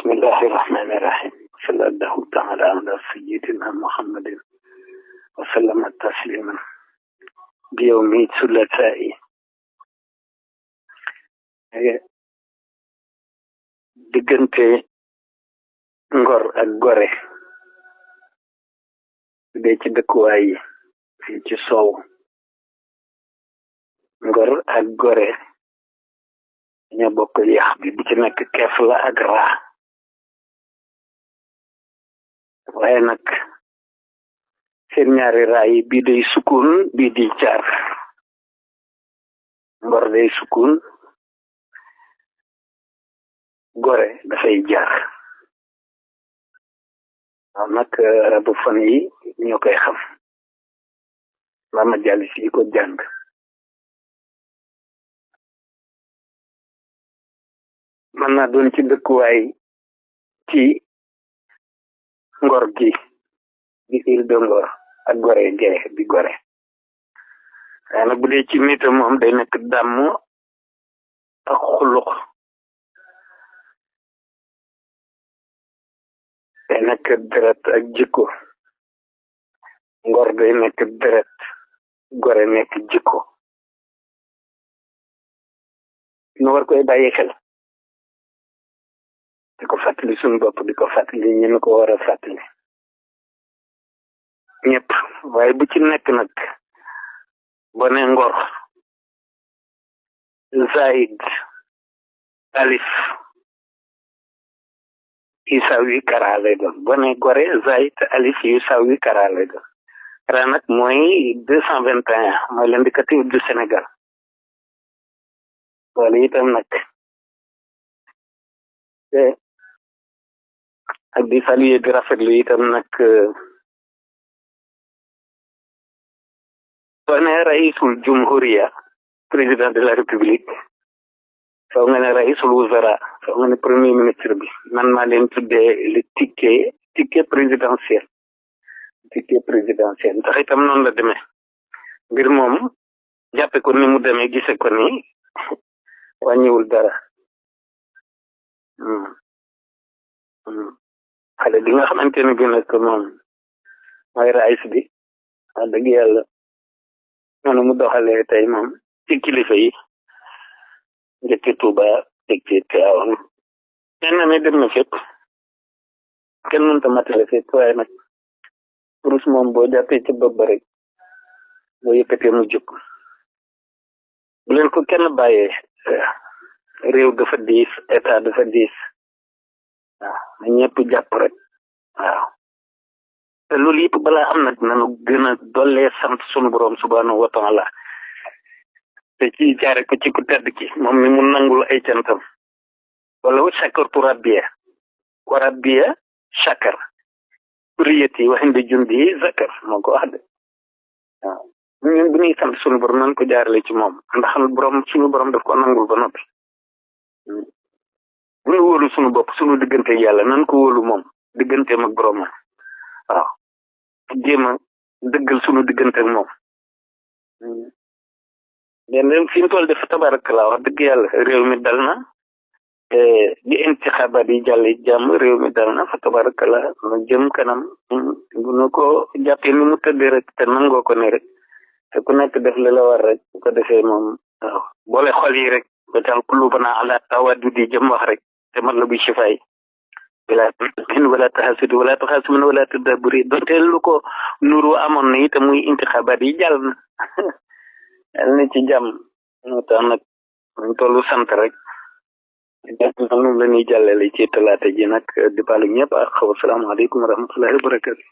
بسم الله الرحمن الرحيم صلى الله تعالى على سيدنا محمد وسلم تسليما بيوم الثلاثاء diggante ngor ak gore de ci dëkkuwaay yi fii ci soow ngor ak gore ñoo bokk yax bi bu ci nekk keef la ak raa waaye nag seen ñaari raa yi bii day sukun bii di jaar ngor day sukun gore dafay jaar waaw nag rabu fan yi ñoo koy xam la ma jàll si ko jàng mën naa doon ci dëkkuwaay ci ngor gi di île de Ngor ak gore gee di gore waaye nag bu dee ci nitam moom day nekk dàmm ak xulux day nekk deret ak jikko ngor day nekk deret gore nekk jikko nu war koy bàyyi xel di ko fàttali suñu bopp di ko fàttali ñu ko war a fàttali ñëpp waaye bu ci nekk nag bone ngor zaid alif yusawi kara lay doon bone gore zaid alif yusawi kara lay doon kara nag mooy 221 mooy l'indicatif du Sénégal wala itam nag ak di saluer di rafetlu itam nag soo ne raisul jumhuriya président de la république soo nga ne raisul wuzara soo nga ne premier ministre bi man maa leen tuddee le ticket présidentiel ndax itam noonu la demee mbir moom jàppe ko ni mu demee gise ko ni wàññiwul dara xale bi nga xamante ne bi nag moom mooy rais bi wax dëgg yàlla noonu mu doxalee tey moom ci kilifa yi njëkki Tuuba njëkki Tiwaawan kenn na ne dem na fépp kenn mënta matale fépp waaye nag rus moom boo jàppee ci bopp ba rek boo yëkkatee mu jóg bu leen ko kenn bàyyee réew dafa diis état dafa diis waaw na ñëpp jàpp rek waaw te loolu yëpp balaa am nag nanu gën a dollee sant sunu borom subhanahu wa taala te ci jaare ko ci ku tedd ki moom mi mu nangul ay cantam wala wa shakartu rabbiya wa rabbiya shakar kuriyati wa indi jundi zakar moo ko wax de waaw ñun bu ñuy sant sunu borom nan ko jaarale ci moom ndax suñu borom daf ko nangul ba noppi bu ñu wóolu suñu bopp suñu diggante yàlla nan ko wóolu moom digganteem ak borom waaw jéem a dëggal suñu diggante ak moom leen fi ñu toll def tabarakallah wax dëgg yàlla réew mi dal na di intixabaat yi jàll jàmm réew mi dal na fa tabarakallah nu jëm kanam bu nu ko jàppee ni mu tëddee rek te nangoo ko ne rek te ku nekk def li la war rek bu ko defee moom waaw boole xol yi rek ba tax qulubana ala tawaddudi jëm wax rek te man la bu shifaay wala taxasudu wala taxasumin wala tadaburi donte lu ko nuru amoon na itam muy intixabaat yi jàll na yàlla na ci jàmm moo tax nag ñu tollu sant rek noonu la ñuy jàllale ci talaata ji nag di baalu ñëpp ak asalaamaaleykum wa rahmatullahi wa barakatu